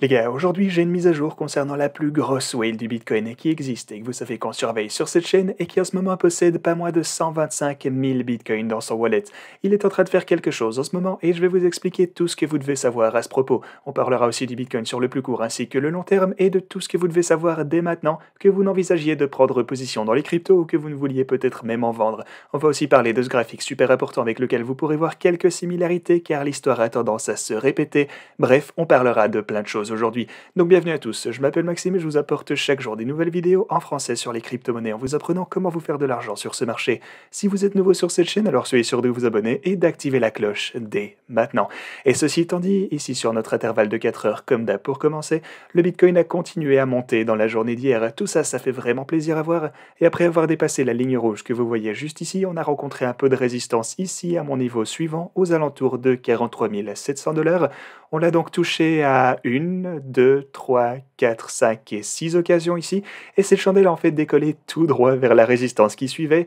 Les gars, aujourd'hui j'ai une mise à jour concernant la plus grosse whale du Bitcoin qui existe et que vous savez qu'on surveille sur cette chaîne et qui en ce moment possède pas moins de 125 000 Bitcoins dans son wallet. Il est en train de faire quelque chose en ce moment et je vais vous expliquer tout ce que vous devez savoir à ce propos. On parlera aussi du Bitcoin sur le plus court ainsi que le long terme et de tout ce que vous devez savoir dès maintenant que vous n'envisagiez de prendre position dans les cryptos ou que vous ne vouliez peut-être même en vendre. On va aussi parler de ce graphique super important avec lequel vous pourrez voir quelques similarités car l'histoire a tendance à se répéter. Bref, on parlera de plein de choses aujourd'hui. Donc bienvenue à tous, je m'appelle Maxime et je vous apporte chaque jour des nouvelles vidéos en français sur les crypto-monnaies en vous apprenant comment vous faire de l'argent sur ce marché. Si vous êtes nouveau sur cette chaîne, alors soyez sûr de vous abonner et d'activer la cloche dès maintenant. Et ceci étant dit, ici sur notre intervalle de 4 heures, comme d'hab pour commencer, le Bitcoin a continué à monter dans la journée d'hier. Tout ça, ça fait vraiment plaisir à voir. Et après avoir dépassé la ligne rouge que vous voyez juste ici, on a rencontré un peu de résistance ici à mon niveau suivant, aux alentours de 43 700 $. On l'a donc touché à 1, 2, 3, 4, 5 et 6 occasions ici, et cette chandelle a en fait décollé tout droit vers la résistance qui suivait.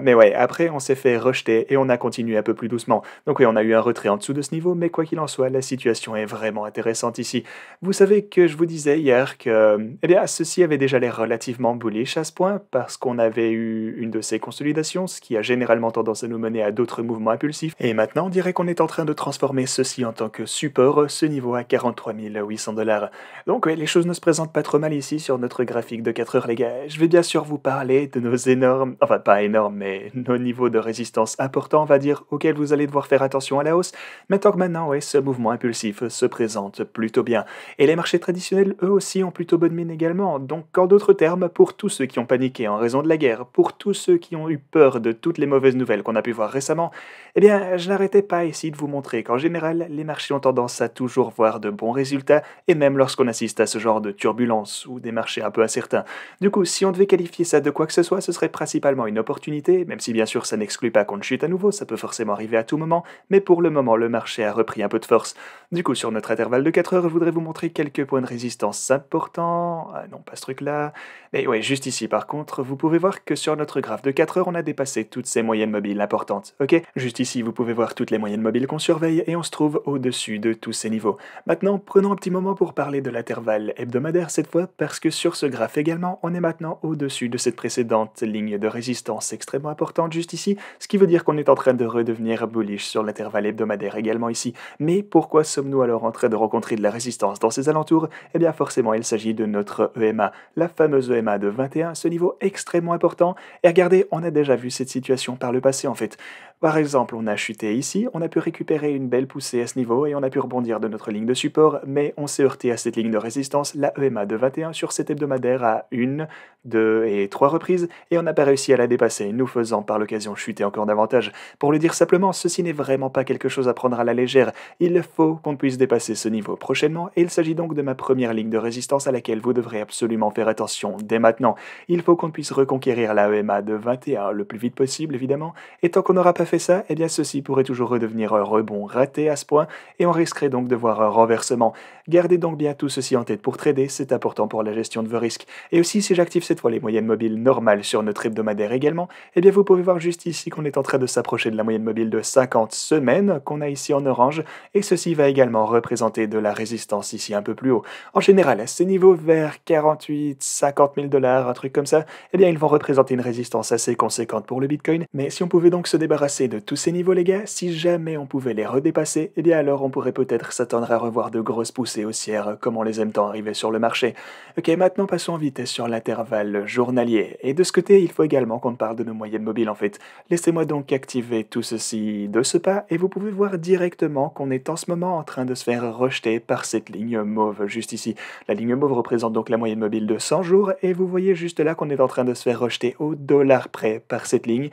Mais ouais, après on s'est fait rejeter et on a continué un peu plus doucement. Donc oui, on a eu un retrait en dessous de ce niveau, mais quoi qu'il en soit, la situation est vraiment intéressante ici. Vous savez que je vous disais hier que, eh bien, ceci avait déjà l'air relativement bullish à ce point, parce qu'on avait eu une de ces consolidations, ce qui a généralement tendance à nous mener à d'autres mouvements impulsifs. Et maintenant, on dirait qu'on est en train de transformer ceci en tant que support, ce niveau à 43 800 $. Donc ouais, les choses ne se présentent pas trop mal ici sur notre graphique de 4 heures, les gars. Je vais bien sûr vous parler de nos énormes, enfin pas énormes, mais nos niveaux de résistance importants, on va dire, auxquels vous allez devoir faire attention à la hausse. Mais tant que maintenant, ouais, ce mouvement impulsif se présente plutôt bien. Et les marchés traditionnels, eux aussi, ont plutôt bonne mine également. Donc, en d'autres termes, pour tous ceux qui ont paniqué en raison de la guerre, pour tous ceux qui ont eu peur de toutes les mauvaises nouvelles qu'on a pu voir récemment, eh bien, je n'arrêtais pas ici de vous montrer qu'en général, les marchés ont tendance à toujours voir de bons résultats, et même lorsqu'on assiste à ce genre de turbulence ou des marchés un peu incertains. Du coup, si on devait qualifier ça de quoi que ce soit, ce serait principalement une opportunité, même si bien sûr ça n'exclut pas qu'on chute à nouveau, ça peut forcément arriver à tout moment, mais pour le moment, le marché a repris un peu de force. Du coup, sur notre intervalle de 4 heures, je voudrais vous montrer quelques points de résistance importants. Ah non, pas ce truc-là. Mais ouais, juste ici par contre, vous pouvez voir que sur notre graphe de 4 heures, on a dépassé toutes ces moyennes mobiles importantes. Ok? Juste ici, vous pouvez voir toutes les moyennes mobiles qu'on surveille et on se trouve au-dessus de tous ces niveaux. Maintenant, prenons un petit moment pour parler de l'intervalle hebdomadaire cette fois, parce que sur ce graphe également, on est maintenant au-dessus de cette précédente ligne de résistance extrêmement importante juste ici, ce qui veut dire qu'on est en train de redevenir bullish sur l'intervalle hebdomadaire également ici. Mais pourquoi sommes-nous alors en train de rencontrer de la résistance dans ces alentours? Eh bien forcément, il s'agit de notre EMA, la fameuse EMA de 21, ce niveau extrêmement important. Et regardez, on a déjà vu cette situation par le passé en fait. Par exemple, on a chuté ici, on a pu récupérer une belle poussée à ce niveau et on a pu rebondir de notre ligne de support, mais on s'est heurté à cette ligne de résistance, la EMA de 21, sur cet hebdomadaire à 1, 2 et 3 reprises, et on n'a pas réussi à la dépasser, nous faisant par l'occasion chuter encore davantage. Pour le dire simplement, ceci n'est vraiment pas quelque chose à prendre à la légère, il faut qu'on puisse dépasser ce niveau prochainement, et il s'agit donc de ma première ligne de résistance à laquelle vous devrez absolument faire attention dès maintenant. Il faut qu'on puisse reconquérir la EMA de 21 le plus vite possible, évidemment, et tant qu'on n'aura pas fait ça, eh bien ceci pourrait toujours redevenir un rebond raté à ce point, et on risquerait donc de voir un renversement. Gardez donc bien tout ceci en tête pour trader, c'est important pour la gestion de vos risques. Et aussi, si j'active cette fois les moyennes mobiles normales sur notre hebdomadaire également, eh bien vous pouvez voir juste ici qu'on est en train de s'approcher de la moyenne mobile de 50 semaines qu'on a ici en orange, et ceci va également représenter de la résistance ici un peu plus haut. En général, à ces niveaux vers 48, 50 000 $, un truc comme ça, eh bien ils vont représenter une résistance assez conséquente pour le Bitcoin, mais si on pouvait donc se débarrasser de tous ces niveaux les gars, si jamais on pouvait les redépasser, eh bien alors on pourrait peut-être s'attendre à revoir de grosses poussées haussières comme on les aime tant arriver sur le marché. Ok, maintenant passons en vitesse sur l'intervalle journalier. Et de ce côté, il faut également qu'on parle de nos moyennes mobiles en fait. Laissez-moi donc activer tout ceci de ce pas et vous pouvez voir directement qu'on est en ce moment en train de se faire rejeter par cette ligne mauve juste ici. La ligne mauve représente donc la moyenne mobile de 100 jours et vous voyez juste là qu'on est en train de se faire rejeter au dollar près par cette ligne.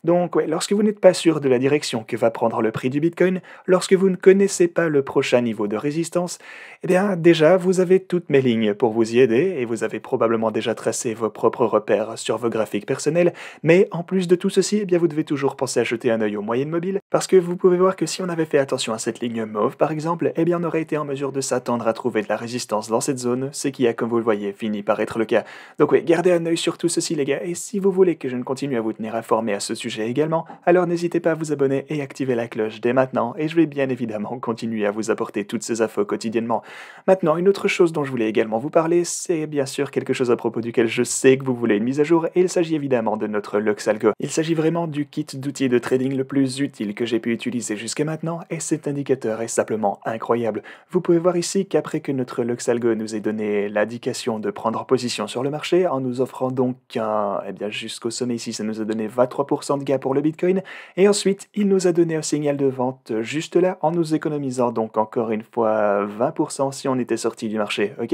Donc, ouais, lorsque vous n'êtes pas sûr de la direction que va prendre le prix du Bitcoin, lorsque vous ne connaissez pas le prochain niveau de résistance, eh bien, déjà, vous avez toutes mes lignes pour vous y aider et vous avez probablement déjà tracé vos propres repères sur vos graphiques personnels. Mais en plus de tout ceci, eh bien, vous devez toujours penser à jeter un œil aux moyennes mobiles parce que vous pouvez voir que si on avait fait attention à cette ligne mauve, par exemple, eh bien, on aurait été en mesure de s'attendre à trouver de la résistance dans cette zone, ce qui a, comme vous le voyez, fini par être le cas. Donc, oui, gardez un œil sur tout ceci, les gars, et si vous voulez que je ne continue à vous tenir informé à ce sujet, sujet également, alors n'hésitez pas à vous abonner et activer la cloche dès maintenant, et je vais bien évidemment continuer à vous apporter toutes ces infos quotidiennement. Maintenant, une autre chose dont je voulais également vous parler, c'est bien sûr quelque chose à propos duquel je sais que vous voulez une mise à jour, et il s'agit évidemment de notre LuxAlgo. Il s'agit vraiment du kit d'outils de trading le plus utile que j'ai pu utiliser jusqu'à maintenant, et cet indicateur est simplement incroyable. Vous pouvez voir ici qu'après que notre LuxAlgo nous ait donné l'indication de prendre position sur le marché, en nous offrant donc jusqu'au sommet ici, ça nous a donné 23% de gain pour le Bitcoin, et ensuite il nous a donné un signal de vente juste là, en nous économisant donc encore une fois 20% si on était sorti du marché, ok?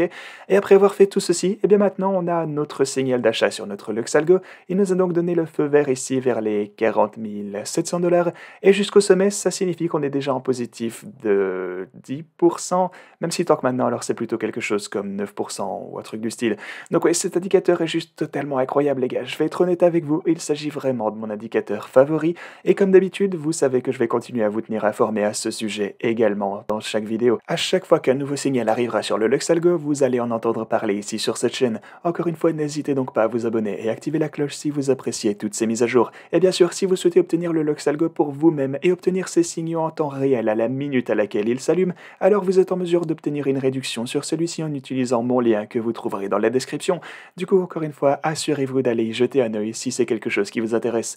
Et après avoir fait tout ceci, et bien maintenant on a notre signal d'achat sur notre LuxAlgo. Il nous a donc donné le feu vert ici vers les 40 700 $, et jusqu'au sommet, ça signifie qu'on est déjà en positif de 10%, même si tant que maintenant, alors c'est plutôt quelque chose comme 9% ou un truc du style. Donc oui, cet indicateur est juste totalement incroyable les gars, je vais être honnête avec vous, il s'agit vraiment de mon indicateur favori, et comme d'habitude, vous savez que je vais continuer à vous tenir informé à ce sujet également dans chaque vidéo. À chaque fois qu'un nouveau signal arrivera sur le LuxAlgo, vous allez en entendre parler ici sur cette chaîne. Encore une fois, n'hésitez donc pas à vous abonner et activer la cloche si vous appréciez toutes ces mises à jour. Et bien sûr, si vous souhaitez obtenir le LuxAlgo pour vous-même et obtenir ces signaux en temps réel à la minute à laquelle il s'allume, alors vous êtes en mesure d'obtenir une réduction sur celui-ci en utilisant mon lien que vous trouverez dans la description. Du coup, encore une fois, assurez-vous d'aller y jeter un œil si c'est quelque chose qui vous intéresse.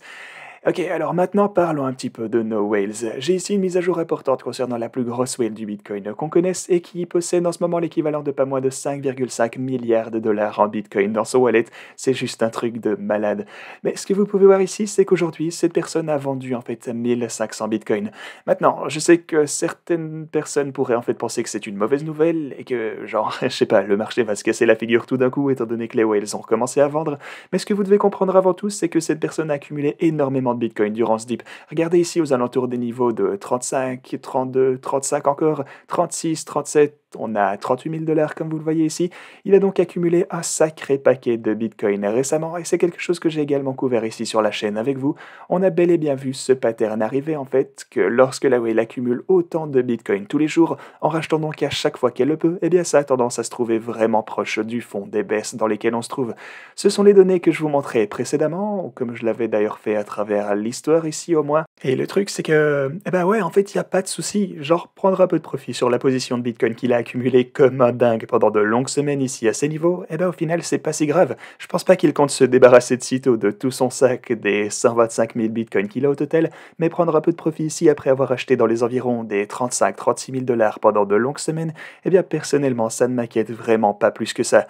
Ok, alors maintenant parlons un petit peu de nos whales. J'ai ici une mise à jour importante concernant la plus grosse whale du Bitcoin qu'on connaisse et qui possède en ce moment l'équivalent de pas moins de 5,5 milliards de dollars en Bitcoin dans son wallet. C'est juste un truc de malade. Mais ce que vous pouvez voir ici, c'est qu'aujourd'hui, cette personne a vendu en fait 1500 Bitcoins. Maintenant, je sais que certaines personnes pourraient en fait penser que c'est une mauvaise nouvelle et que, genre, je sais pas, le marché va se casser la figure tout d'un coup étant donné que les whales ont recommencé à vendre. Mais ce que vous devez comprendre avant tout, c'est que cette personne a accumulé énormément de Bitcoin durant ce dip. Regardez ici aux alentours des niveaux de 35, 32, 35 encore, 36, 37, on a 38 000 $ comme vous le voyez ici. Il a donc accumulé un sacré paquet de Bitcoin récemment et c'est quelque chose que j'ai également couvert ici sur la chaîne avec vous. On a bel et bien vu ce pattern arriver en fait, que lorsque la whale accumule autant de Bitcoin tous les jours, en rachetant donc à chaque fois qu'elle le peut, eh bien ça a tendance à se trouver vraiment proche du fond des baisses dans lesquelles on se trouve. Ce sont les données que je vous montrais précédemment, ou comme je l'avais d'ailleurs fait à travers l'histoire ici au moins. Et le truc c'est que, eh ben ouais, en fait il n'y a pas de souci, genre prendre un peu de profit sur la position de Bitcoin qu'il a accumulé comme un dingue pendant de longues semaines ici à ces niveaux, eh ben au final c'est pas si grave. Je pense pas qu'il compte se débarrasser de sitôt de tout son sac des 125 000 bitcoins qu'il a au total, mais prendre un peu de profit ici après avoir acheté dans les environs des 35-36 000 $ pendant de longues semaines, eh bien personnellement ça ne m'inquiète vraiment pas plus que ça.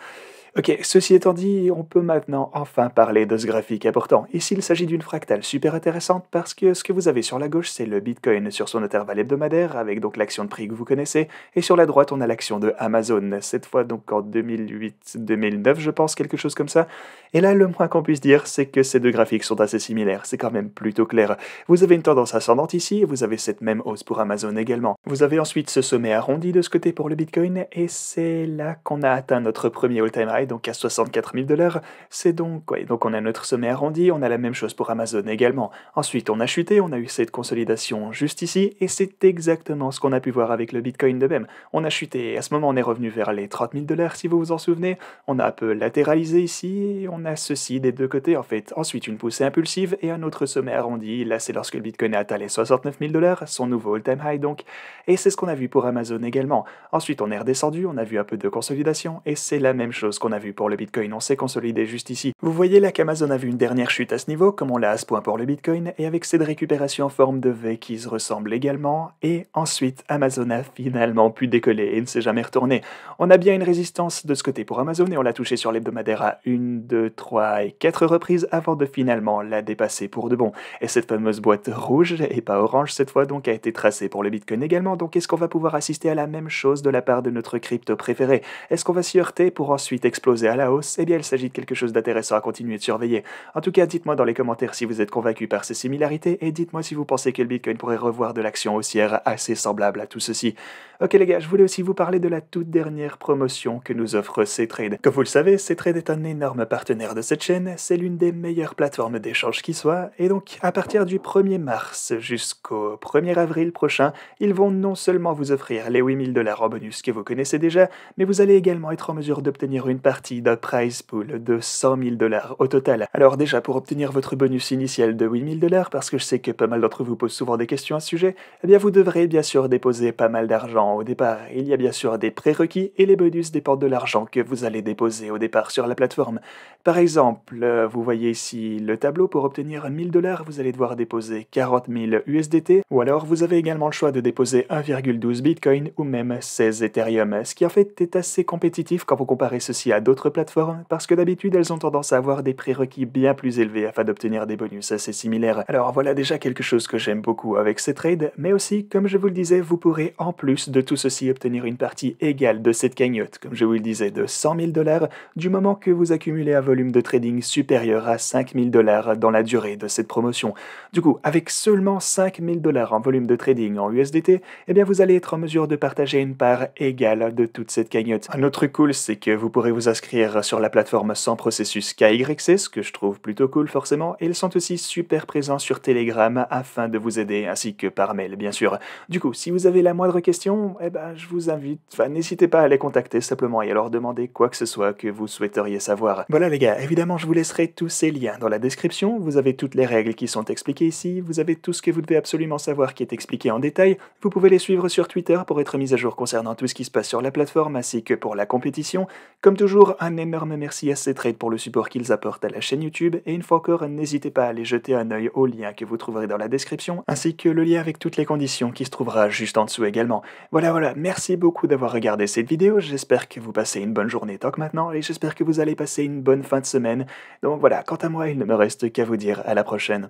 Ok, ceci étant dit, on peut maintenant enfin parler de ce graphique important. Ici, il s'agit d'une fractale super intéressante parce que ce que vous avez sur la gauche, c'est le Bitcoin sur son intervalle hebdomadaire, avec donc l'action de prix que vous connaissez, et sur la droite, on a l'action de Amazon, cette fois donc en 2008-2009, je pense, quelque chose comme ça. Et là, le moins qu'on puisse dire, c'est que ces deux graphiques sont assez similaires, c'est quand même plutôt clair. Vous avez une tendance ascendante ici, et vous avez cette même hausse pour Amazon également. Vous avez ensuite ce sommet arrondi de ce côté pour le Bitcoin, et c'est là qu'on a atteint notre premier all-time high, donc à 64 000 $. C'est donc, ouais, donc on a notre sommet arrondi, on a la même chose pour Amazon également. Ensuite, on a chuté, on a eu cette consolidation juste ici, et c'est exactement ce qu'on a pu voir avec le Bitcoin de même. On a chuté, et à ce moment, on est revenu vers les 30 000 $ si vous vous en souvenez. On a un peu latéralisé ici, et on a ceci des deux côtés en fait. Ensuite, une poussée impulsive et un autre sommet arrondi. Là, c'est lorsque le Bitcoin a atteint les 69 000 $, son nouveau all-time high donc. Et c'est ce qu'on a vu pour Amazon également. Ensuite, on est redescendu, on a vu un peu de consolidation, et c'est la même chose qu'on a vu pour le Bitcoin, on s'est consolidé juste ici. Vous voyez là qu'Amazon a vu une dernière chute à ce niveau, comme on l'a à ce point pour le Bitcoin, et avec cette récupération en forme de V qui se ressemble également, et ensuite Amazon a finalement pu décoller et ne s'est jamais retourné. On a bien une résistance de ce côté pour Amazon, et on l'a touché sur l'hebdomadaire à 1, 2, 3 et 4 reprises avant de finalement la dépasser pour de bon. Et cette fameuse boîte rouge, et pas orange cette fois donc, a été tracée pour le Bitcoin également, donc est-ce qu'on va pouvoir assister à la même chose de la part de notre crypto préféré? Est-ce qu'on va s'y heurter pour ensuite exploser à la hausse? Eh bien, il s'agit de quelque chose d'intéressant à continuer de surveiller. En tout cas, dites-moi dans les commentaires si vous êtes convaincu par ces similarités et dites-moi si vous pensez que le Bitcoin pourrait revoir de l'action haussière assez semblable à tout ceci. Ok les gars, je voulais aussi vous parler de la toute dernière promotion que nous offre Ctrade. Comme vous le savez, Ctrade est un énorme partenaire de cette chaîne, c'est l'une des meilleures plateformes d'échange qui soit, et donc à partir du 1er mars jusqu'au 1er avril prochain, ils vont non seulement vous offrir les 8 000 $ en bonus que vous connaissez déjà, mais vous allez également être en mesure d'obtenir une partie de prize pool de 100 000 $ au total. Alors déjà, pour obtenir votre bonus initial de 8 000 $, parce que je sais que pas mal d'entre vous posent souvent des questions à ce sujet, eh bien vous devrez bien sûr déposer pas mal d'argent au départ. Il y a bien sûr des prérequis et les bonus dépendent de l'argent que vous allez déposer au départ sur la plateforme. Par exemple, vous voyez ici le tableau. Pour obtenir 1 000 $, vous allez devoir déposer 40 000 USDT, ou alors vous avez également le choix de déposer 1,12 Bitcoin ou même 16 Ethereum, ce qui en fait est assez compétitif quand vous comparez ceci à d'autres plateformes, parce que d'habitude elles ont tendance à avoir des prérequis bien plus élevés afin d'obtenir des bonus assez similaires. Alors voilà déjà quelque chose que j'aime beaucoup avec ces trades, mais aussi, comme je vous le disais, vous pourrez en plus de tout ceci obtenir une partie égale de cette cagnotte, comme je vous le disais, de 100 000 $, du moment que vous accumulez un volume de trading supérieur à 5 000 $ dans la durée de cette promotion. Du coup, avec seulement 5 000 $ en volume de trading en USDT, eh bien vous allez être en mesure de partager une part égale de toute cette cagnotte. Un autre truc cool, c'est que vous pourrez vous inscrire sur la plateforme sans processus KYC, ce que je trouve plutôt cool forcément, et ils sont aussi super présents sur Telegram afin de vous aider, ainsi que par mail bien sûr. Du coup, si vous avez la moindre question, eh ben je vous invite, n'hésitez pas à les contacter simplement et à leur demander quoi que ce soit que vous souhaiteriez savoir. Voilà les gars, évidemment je vous laisserai tous ces liens dans la description, vous avez toutes les règles qui sont expliquées ici, vous avez tout ce que vous devez absolument savoir qui est expliqué en détail, vous pouvez les suivre sur Twitter pour être mis à jour concernant tout ce qui se passe sur la plateforme ainsi que pour la compétition. Comme toujours, un énorme merci à C-Trade pour le support qu'ils apportent à la chaîne YouTube et une fois encore, n'hésitez pas à aller jeter un œil au lien que vous trouverez dans la description ainsi que le lien avec toutes les conditions qui se trouvera juste en dessous également. Voilà, merci beaucoup d'avoir regardé cette vidéo, j'espère que vous passez une bonne journée tant que maintenant et j'espère que vous allez passer une bonne fin de semaine. Donc voilà, quant à moi, il ne me reste qu'à vous dire à la prochaine.